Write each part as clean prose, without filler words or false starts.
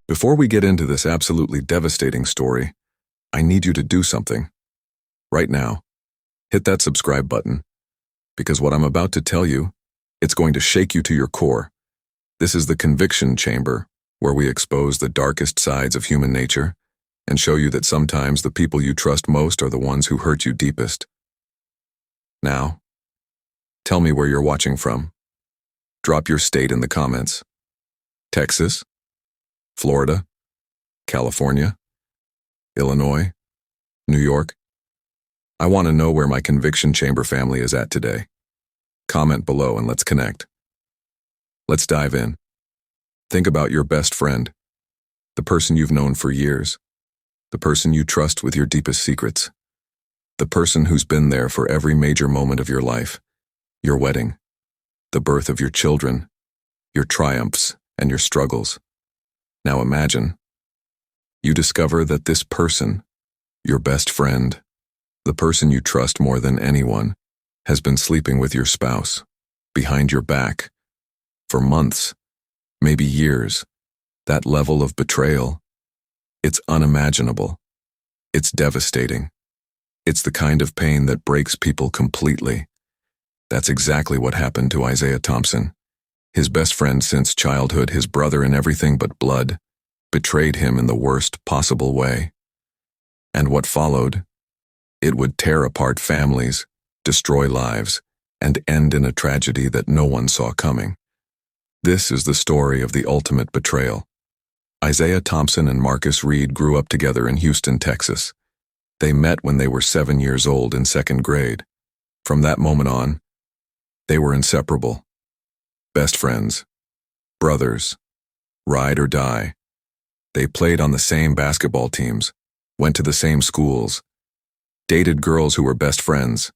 Before we get into this absolutely devastating story, I need you to do something. Right now, hit that subscribe button, because what I'm about to tell you, it's going to shake you to your core. This is the conviction chamber, where we expose the darkest sides of human nature and show you that sometimes the people you trust most are the ones who hurt you deepest. Now, tell me where you're watching from. Drop your state in the comments. Texas? Florida? California? Illinois? New York? I want to know where my conviction chamber family is at today. Comment below and let's connect. Let's dive in. Think about your best friend, the person you've known for years, the person you trust with your deepest secrets, the person who's been there for every major moment of your life, your wedding, the birth of your children, your triumphs and your struggles. Now imagine, you discover that this person, your best friend, the person you trust more than anyone, has been sleeping with your spouse, behind your back, for months, maybe years. That level of betrayal, it's unimaginable. It's devastating. It's the kind of pain that breaks people completely. That's exactly what happened to Isaiah Thompson. His best friend since childhood, his brother in everything but blood, betrayed him in the worst possible way. And what followed? It would tear apart families, destroy lives, and end in a tragedy that no one saw coming. This is the story of the ultimate betrayal. Isaiah Thompson and Marcus Reid grew up together in Houston, Texas. They met when they were 7 years old in second grade. From that moment on, they were inseparable. Best friends, brothers, ride or die. They played on the same basketball teams, went to the same schools, dated girls who were best friends.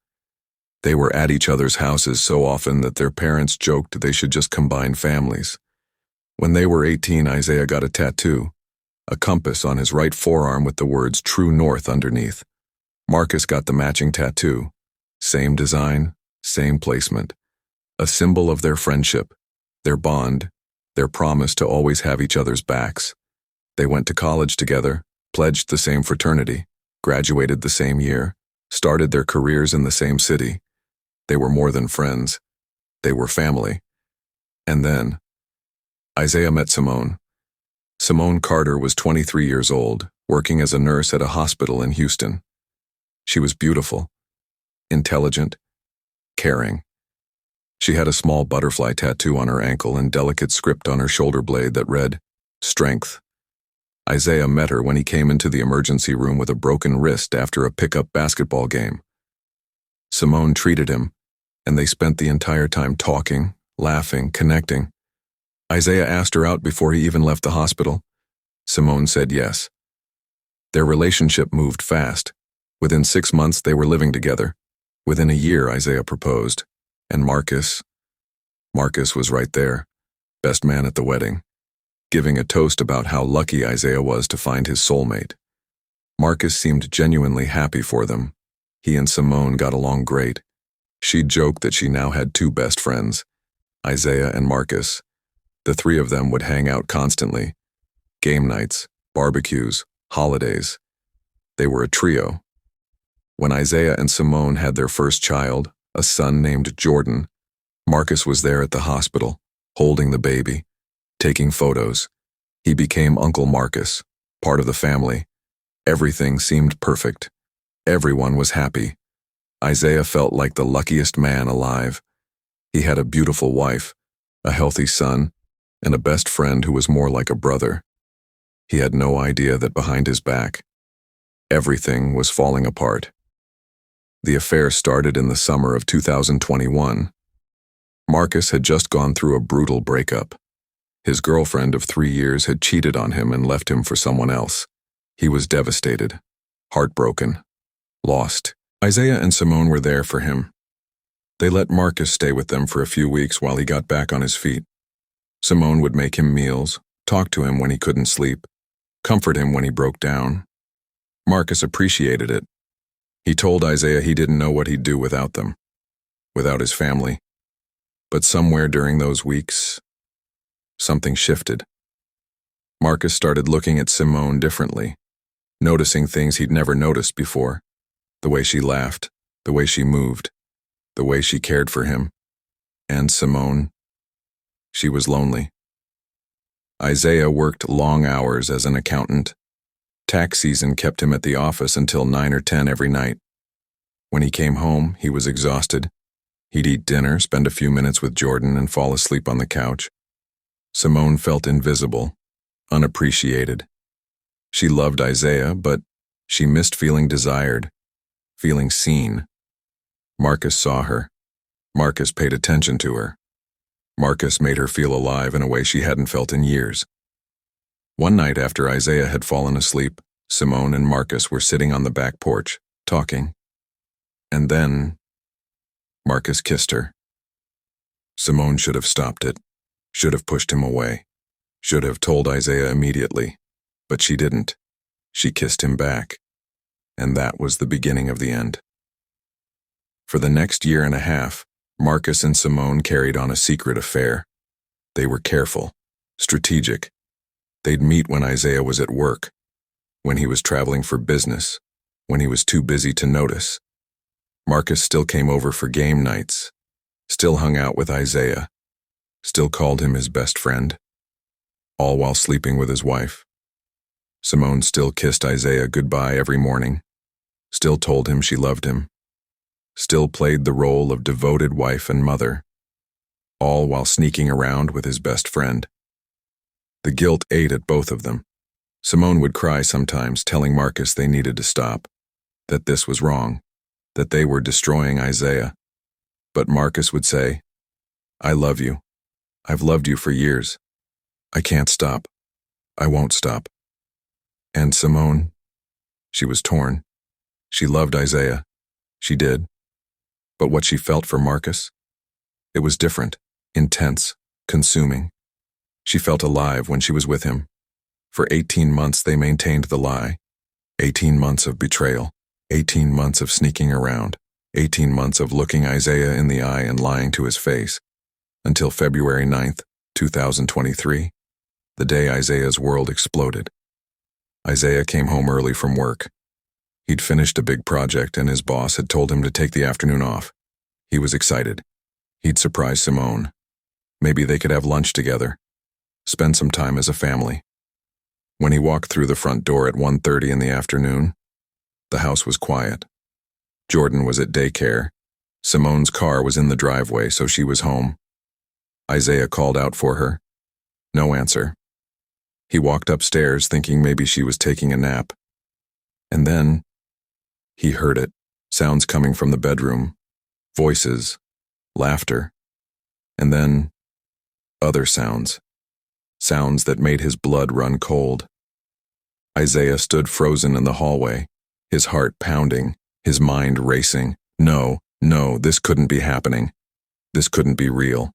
They were at each other's houses so often that their parents joked they should just combine families. When they were 18, Isaiah got a tattoo, a compass on his right forearm with the words True North underneath. Marcus got the matching tattoo, same design, same placement, a symbol of their friendship, their bond, their promise to always have each other's backs. They went to college together, pledged the same fraternity, graduated the same year, started their careers in the same city. They were more than friends. They were family. And then, Isaiah met Simone. Simone Carter was 23 years old, working as a nurse at a hospital in Houston. She was beautiful, intelligent, caring. She had a small butterfly tattoo on her ankle and delicate script on her shoulder blade that read, Strength. Isaiah met her when he came into the emergency room with a broken wrist after a pickup basketball game. Simone treated him, and they spent the entire time talking, laughing, connecting. Isaiah asked her out before he even left the hospital. Simone said yes. Their relationship moved fast. Within 6 months, they were living together. Within a year, Isaiah proposed. And Marcus was right there, best man at the wedding, giving a toast about how lucky Isaiah was to find his soulmate. Marcus seemed genuinely happy for them. He and Simone got along great. She'd joked that she now had 2 best friends, Isaiah and Marcus. The 3 of them would hang out constantly. Game nights, barbecues, holidays. They were a trio. When Isaiah and Simone had their first child, a son named Jordan, Marcus was there at the hospital, holding the baby, taking photos. He became Uncle Marcus, part of the family. Everything seemed perfect. Everyone was happy. Isaiah felt like the luckiest man alive. He had a beautiful wife, a healthy son, and a best friend who was more like a brother. He had no idea that behind his back, everything was falling apart. The affair started in the summer of 2021. Marcus had just gone through a brutal breakup. His girlfriend of 3 years had cheated on him and left him for someone else. He was devastated, heartbroken, lost. Isaiah and Simone were there for him. They let Marcus stay with them for a few weeks while he got back on his feet. Simone would make him meals, talk to him when he couldn't sleep, comfort him when he broke down. Marcus appreciated it. He told Isaiah he didn't know what he'd do without them, without his family. But somewhere during those weeks, something shifted. Marcus started looking at Simone differently, noticing things he'd never noticed before. The way she laughed, the way she moved, the way she cared for him. And Simone, she was lonely. Isaiah worked long hours as an accountant. Tax season kept him at the office until 9 or 10 every night. When he came home, he was exhausted. He'd eat dinner, spend a few minutes with Jordan, and fall asleep on the couch. Simone felt invisible, unappreciated. She loved Isaiah, but she missed feeling desired, feeling seen. Marcus saw her. Marcus paid attention to her. Marcus made her feel alive in a way she hadn't felt in years. One night after Isaiah had fallen asleep, Simone and Marcus were sitting on the back porch, talking. And then Marcus kissed her. Simone should have stopped it, should have pushed him away, should have told Isaiah immediately, but she didn't. She kissed him back, and that was the beginning of the end. For the next year and a half, Marcus and Simone carried on a secret affair. They were careful, strategic. They'd meet when Isaiah was at work, when he was traveling for business, when he was too busy to notice. Marcus still came over for game nights, still hung out with Isaiah, still called him his best friend, all while sleeping with his wife. Simone still kissed Isaiah goodbye every morning, still told him she loved him, still played the role of devoted wife and mother, all while sneaking around with his best friend. The guilt ate at both of them. Simone would cry sometimes, telling Marcus they needed to stop, that this was wrong, that they were destroying Isaiah. But Marcus would say, "I love you. I've loved you for years. I can't stop. I won't stop." And Simone, she was torn. She loved Isaiah. She did. But what she felt for Marcus? It was different, intense, consuming. She felt alive when she was with him. For 18 months they maintained the lie. 18 months of betrayal. 18 months of sneaking around. 18 months of looking Isaiah in the eye and lying to his face. Until February 9th, 2023, the day Isaiah's world exploded. Isaiah came home early from work. He'd finished a big project and his boss had told him to take the afternoon off. He was excited. He'd surprise Simone. Maybe they could have lunch together. Spend some time as a family. When he walked through the front door at 1:30 in the afternoon, the house was quiet. Jordan was at daycare. Simone's car was in the driveway, so she was home. Isaiah called out for her. No answer. He walked upstairs thinking maybe she was taking a nap. And then he heard it, sounds coming from the bedroom, voices, laughter, and then other sounds, sounds that made his blood run cold. Isaiah stood frozen in the hallway, his heart pounding, his mind racing. No, this couldn't be happening. This couldn't be real.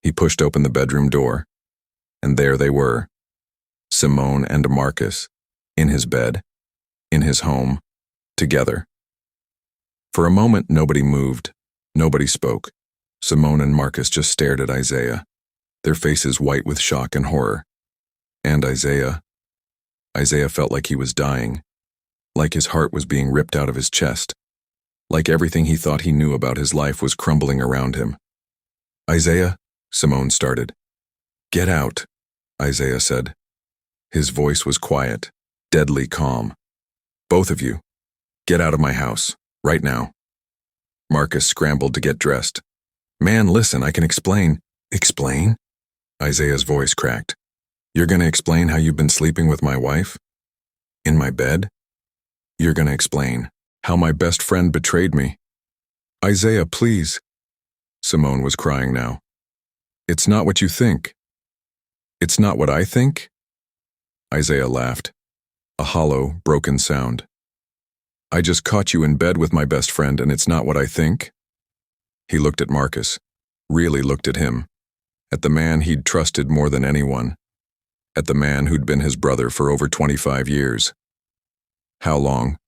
He pushed open the bedroom door, and there they were, Simone and Marcus, in his bed, in his home, together. For a moment, nobody moved, nobody spoke. Simone and Marcus just stared at Isaiah, their faces white with shock and horror. And Isaiah felt like he was dying, like his heart was being ripped out of his chest, like everything he thought he knew about his life was crumbling around him. "Isaiah," Simone started. "Get out," Isaiah said. His voice was quiet, deadly calm. "Both of you, get out of my house, right now." Marcus scrambled to get dressed. "Man, listen, I can explain." "Explain?" Isaiah's voice cracked. "You're gonna explain how you've been sleeping with my wife? In my bed? You're gonna explain how my best friend betrayed me?" "Isaiah, please." Simone was crying now. "It's not what you think." "It's not what I think?" Isaiah laughed, a hollow, broken sound. "I just caught you in bed with my best friend and it's not what I think?" He looked at Marcus, really looked at him, at the man he'd trusted more than anyone, at the man who'd been his brother for over 25 years. "How long?"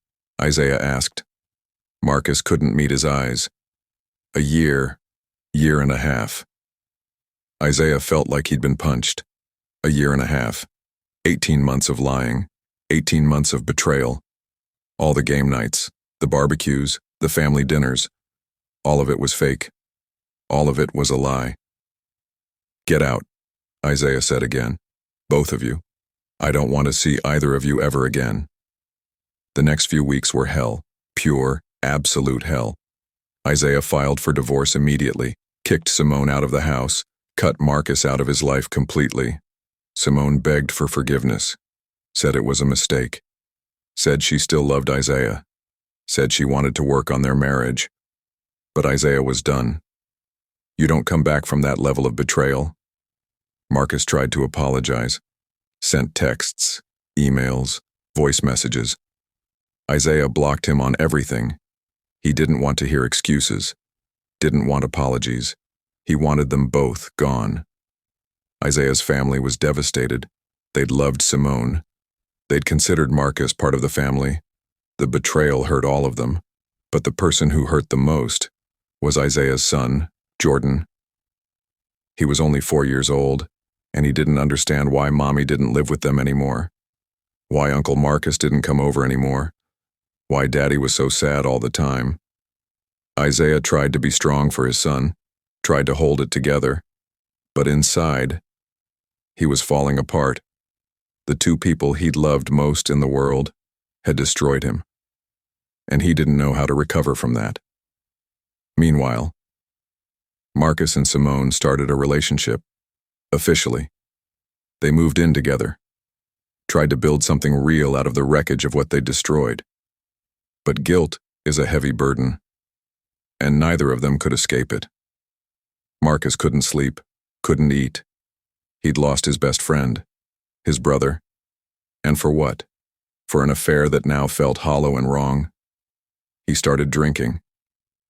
Isaiah asked. Marcus couldn't meet his eyes. "A year, year and a half." Isaiah felt like he'd been punched. A year and a half. 18 months of lying, 18 months of betrayal, all the game nights, the barbecues, the family dinners, all of it was fake. All of it was a lie. Get out, Isaiah said again. Both of you. I don't want to see either of you ever again. The next few weeks were hell, pure, absolute hell. Isaiah filed for divorce immediately, kicked Simone out of the house, cut Marcus out of his life completely. Simone begged for forgiveness, said it was a mistake, said she still loved Isaiah, said she wanted to work on their marriage. But Isaiah was done. You don't come back from that level of betrayal. Marcus tried to apologize, sent texts, emails, voice messages. Isaiah blocked him on everything. He didn't want to hear excuses, didn't want apologies. He wanted them both gone. Isaiah's family was devastated. They'd loved Simone. They'd considered Marcus part of the family. The betrayal hurt all of them, but the person who hurt the most was Isaiah's son, Jordan. He was only 4 years old, and he didn't understand why Mommy didn't live with them anymore, why Uncle Marcus didn't come over anymore, why Daddy was so sad all the time. Isaiah tried to be strong for his son, tried to hold it together, but inside, he was falling apart. The two people he'd loved most in the world had destroyed him, and he didn't know how to recover from that. Meanwhile, Marcus and Simone started a relationship, officially. They moved in together, tried to build something real out of the wreckage of what they destroyed. But guilt is a heavy burden, and neither of them could escape it. Marcus couldn't sleep, couldn't eat. He'd lost his best friend, his brother. And for what? For an affair that now felt hollow and wrong. He started drinking,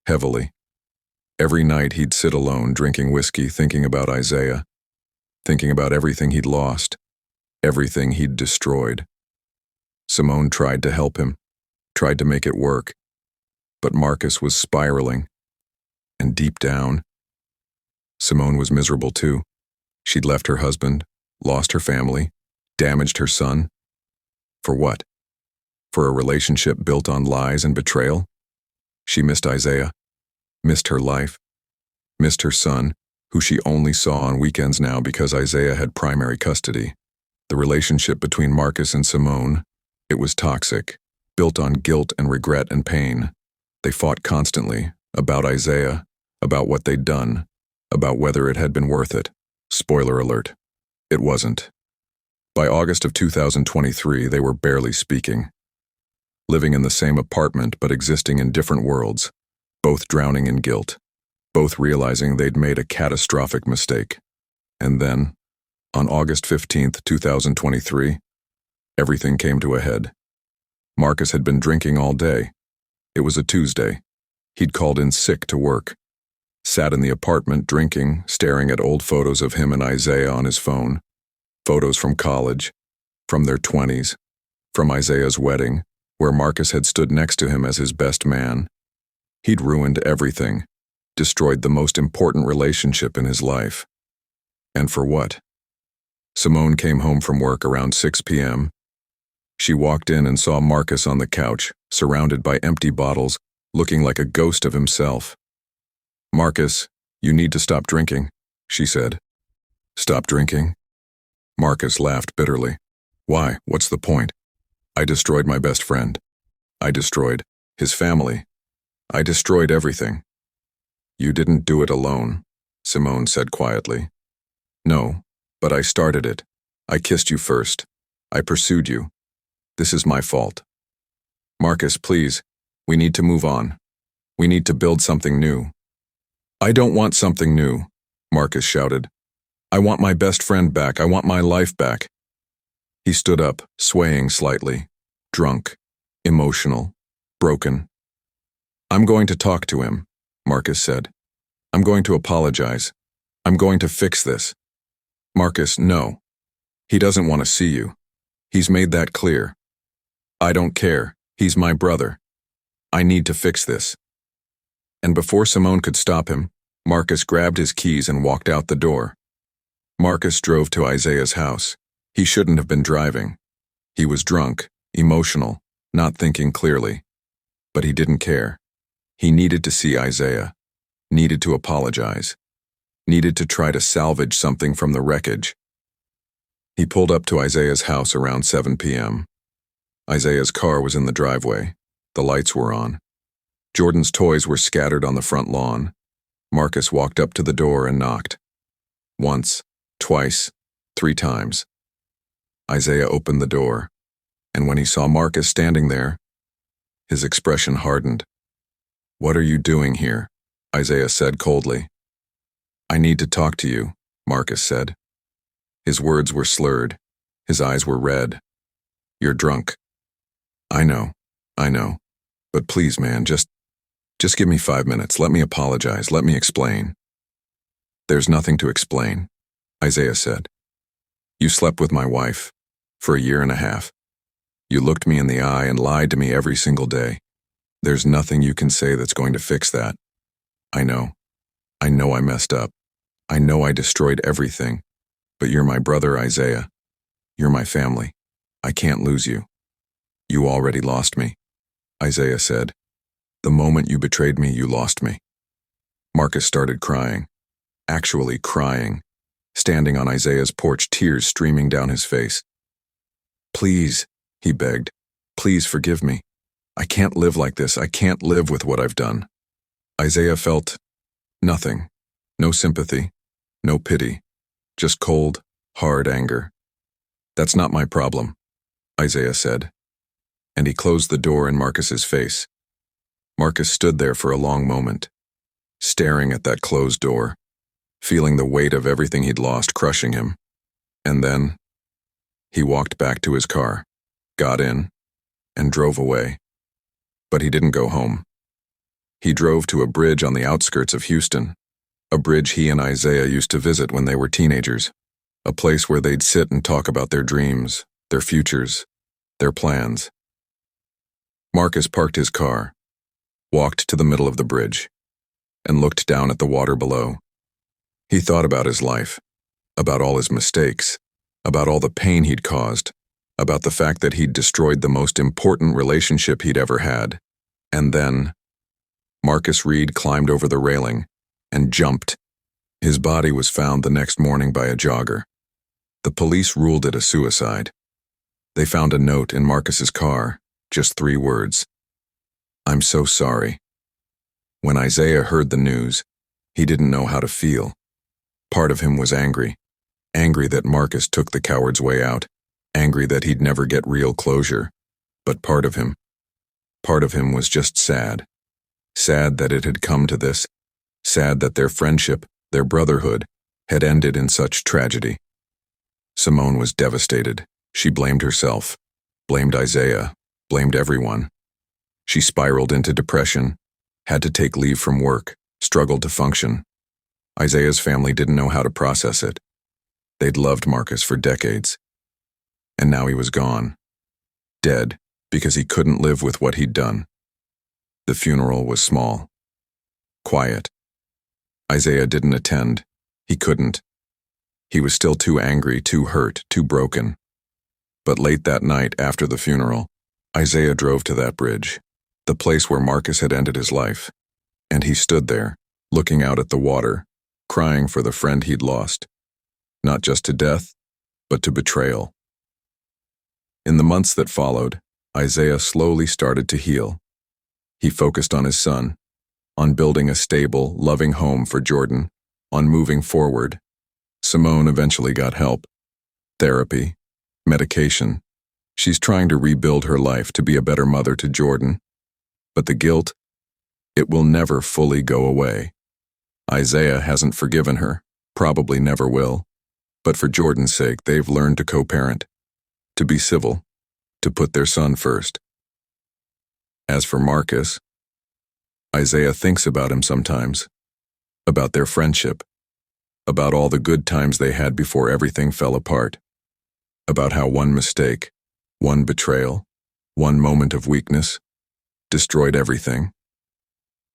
heavily. Every night he'd sit alone drinking whiskey, thinking about Isaiah, thinking about everything he'd lost, everything he'd destroyed. Simone tried to help him, tried to make it work, but Marcus was spiraling, and deep down, Simone was miserable too. She'd left her husband, lost her family, damaged her son. For what? For a relationship built on lies and betrayal? She missed Isaiah, missed her life, missed her son, who she only saw on weekends now because Isaiah had primary custody. The relationship between Marcus and Simone, it was toxic, built on guilt and regret and pain. They fought constantly, about Isaiah, about what they'd done, about whether it had been worth it. Spoiler alert, it wasn't. By August of 2023, they were barely speaking. Living in the same apartment but existing in different worlds, both drowning in guilt, both realizing they'd made a catastrophic mistake. And then, on August 15th, 2023, everything came to a head. Marcus had been drinking all day. It was a Tuesday. He'd called in sick to work. Sat in the apartment drinking, staring at old photos of him and Isaiah on his phone. Photos from college, from their 20s, from Isaiah's wedding, where Marcus had stood next to him as his best man. He'd ruined everything, destroyed the most important relationship in his life. And for what? Simone came home from work around 6 p.m. She walked in and saw Marcus on the couch, surrounded by empty bottles, looking like a ghost of himself. "Marcus, you need to stop drinking," she said. "Stop drinking?" Marcus laughed bitterly. "Why? What's the point? I destroyed my best friend. I destroyed his family. I destroyed everything." "You didn't do it alone," Simone said quietly. "No, but I started it. I kissed you first. I pursued you. This is my fault." "Marcus, please, we need to move on. We need to build something new." "I don't want something new," Marcus shouted. "I want my best friend back. I want my life back." He stood up, swaying slightly, drunk, emotional, broken. "I'm going to talk to him," Marcus said. "I'm going to apologize. I'm going to fix this." "Marcus, no. He doesn't want to see you. He's made that clear." "I don't care. He's my brother. I need to fix this." And before Simone could stop him, Marcus grabbed his keys and walked out the door. Marcus drove to Isaiah's house. He shouldn't have been driving. He was drunk, emotional, not thinking clearly. But he didn't care. He needed to see Isaiah, needed to apologize, needed to try to salvage something from the wreckage. He pulled up to Isaiah's house around 7 p.m. Isaiah's car was in the driveway. The lights were on. Jordan's toys were scattered on the front lawn. Marcus walked up to the door and knocked. Once, twice, 3 times. Isaiah opened the door, and when he saw Marcus standing there, his expression hardened. "What are you doing here?" Isaiah said coldly. "I need to talk to you," Marcus said. His words were slurred. His eyes were red. "You're drunk." I know. But please, man, just give me 5 minutes. Let me apologize. Let me explain." "There's nothing to explain," Isaiah said. "You slept with my wife for 1.5 years. You looked me in the eye and lied to me every single day. There's nothing you can say that's going to fix that. I know I messed up. I know I destroyed everything. But you're my brother, Isaiah. You're my family. I can't lose you. You already lost me," Isaiah said. "The moment you betrayed me, you lost me." Marcus started crying, actually crying, standing on Isaiah's porch, tears streaming down his face. "Please," he begged, "please forgive me. I can't live like this. I can't live with what I've done." Isaiah felt nothing, no sympathy, no pity, just cold, hard anger. "That's not my problem," Isaiah said, and he closed the door in Marcus's face. Marcus stood there for a long moment, staring at that closed door, feeling the weight of everything he'd lost crushing him. And then he walked back to his car, got in, and drove away. But he didn't go home. He drove to a bridge on the outskirts of Houston, a bridge he and Isaiah used to visit when they were teenagers, a place where they'd sit and talk about their dreams, their futures, their plans. Marcus parked his car, walked to the middle of the bridge, and looked down at the water below. He thought about his life, about all his mistakes, about all the pain he'd caused, about the fact that he'd destroyed the most important relationship he'd ever had. And then Marcus Reid climbed over the railing and jumped. His body was found the next morning by a jogger. The police ruled it a suicide. They found a note in Marcus's car, just 3 words. "I'm so sorry." When Isaiah heard the news, he didn't know how to feel. Part of him was angry that Marcus took the coward's way out, angry that he'd never get real closure. But part of him was just sad that it had come to this, sad that their friendship, their brotherhood, had ended in such tragedy. Simone was devastated. She blamed herself, blamed Isaiah, blamed everyone. She spiraled into depression, had to take leave from work, struggled to function. Isaiah's family didn't know how to process it. They'd loved Marcus for decades. And now he was gone. Dead, because he couldn't live with what he'd done. The funeral was small. Quiet. Isaiah didn't attend. He couldn't. He was still too angry, too hurt, too broken. But late that night after the funeral, Isaiah drove to that bridge, the place where Marcus had ended his life. And he stood there, looking out at the water, crying for the friend he'd lost. Not just to death, but to betrayal. In the months that followed, Isaiah slowly started to heal. He focused on his son, on building a stable, loving home for Jordan, on moving forward. Simone eventually got help. Therapy, medication. She's trying to rebuild her life to be a better mother to Jordan. But the guilt, it will never fully go away. Isaiah hasn't forgiven her, probably never will. But for Jordan's sake, they've learned to co-parent, to be civil, to put their son first. As for Marcus, Isaiah thinks about him sometimes, about their friendship, about all the good times they had before everything fell apart, about how one mistake, one betrayal, one moment of weakness destroyed everything.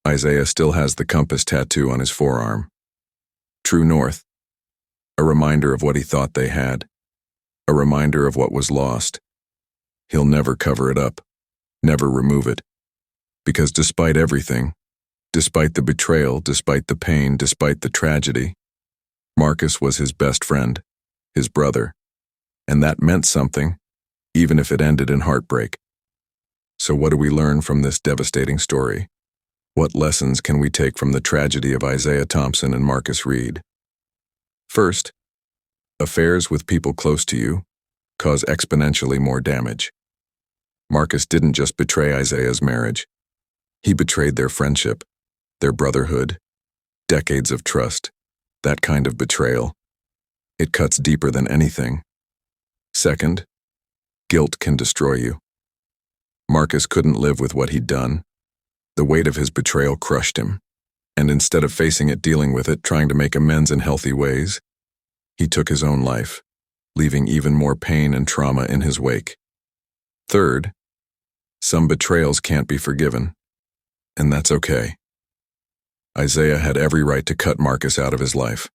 Isaiah still has the compass tattoo on his forearm. True north, a reminder of what he thought they had. a reminder of what was lost. He'll never cover it up, never remove it. Because despite everything, despite the betrayal, despite the pain, despite the tragedy, Marcus was his best friend, his brother, and that meant something, even if it ended in heartbreak. So what do we learn from this devastating story? What lessons can we take from the tragedy of Isaiah Thompson and Marcus Reid? First, affairs with people close to you cause exponentially more damage. Marcus didn't just betray Isaiah's marriage. He betrayed their friendship, their brotherhood, decades of trust. That kind of betrayal, it cuts deeper than anything. Second, guilt can destroy you. Marcus couldn't live with what he'd done. The weight of his betrayal crushed him, and instead of facing it, dealing with it, trying to make amends in healthy ways, he took his own life, leaving even more pain and trauma in his wake. Third, some betrayals can't be forgiven, and that's okay. Isaiah had every right to cut Marcus out of his life,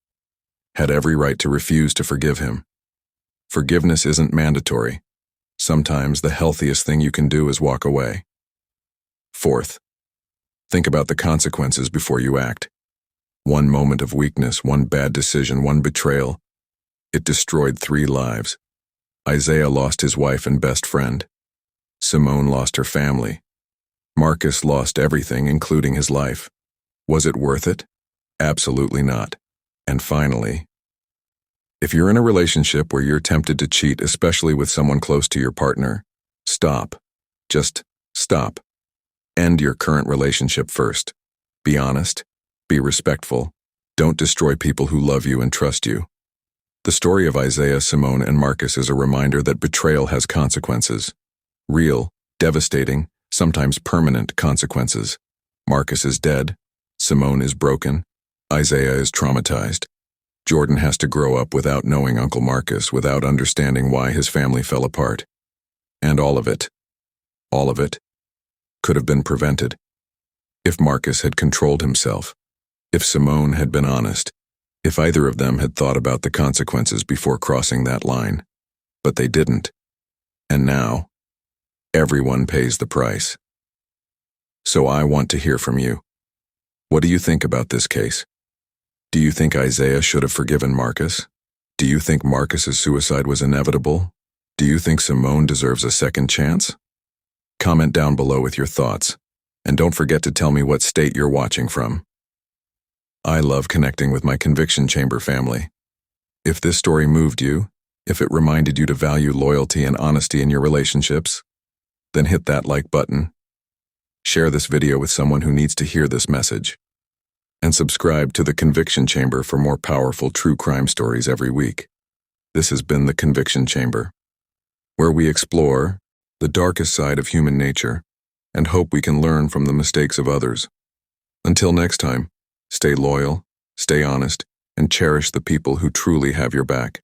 had every right to refuse to forgive him. Forgiveness isn't mandatory. Sometimes the healthiest thing you can do is walk away. Fourth, think about the consequences before you act. One moment of weakness, one bad decision, one betrayal, it destroyed 3 lives. Isaiah lost his wife and best friend. Simone lost her family. Marcus lost everything, including his life. Was it worth it? Absolutely not. And finally, if you're in a relationship where you're tempted to cheat, especially with someone close to your partner, stop. Just stop. End your current relationship first. Be honest. Be respectful. Don't destroy people who love you and trust you. The story of Isaiah, Simone, and Marcus is a reminder that betrayal has consequences. Real, devastating, sometimes permanent consequences. Marcus is dead. Simone is broken. Isaiah is traumatized. Jordan has to grow up without knowing Uncle Marcus, without understanding why his family fell apart. And all of it, could have been prevented. If Marcus had controlled himself, if Simone had been honest, if either of them had thought about the consequences before crossing that line. But they didn't. And now, everyone pays the price. So I want to hear from you. What do you think about this case? Do you think Isaiah should have forgiven Marcus? Do you think Marcus's suicide was inevitable? Do you think Simone deserves a second chance? Comment down below with your thoughts, and don't forget to tell me what state you're watching from. I love connecting with my Conviction Chamber family. If this story moved you, if it reminded you to value loyalty and honesty in your relationships, then hit that like button. Share this video with someone who needs to hear this message. And subscribe to the Conviction Chamber for more powerful true crime stories every week. This has been the Conviction Chamber, where we explore the darkest side of human nature and hope we can learn from the mistakes of others. Until next time, stay loyal, stay honest, and cherish the people who truly have your back.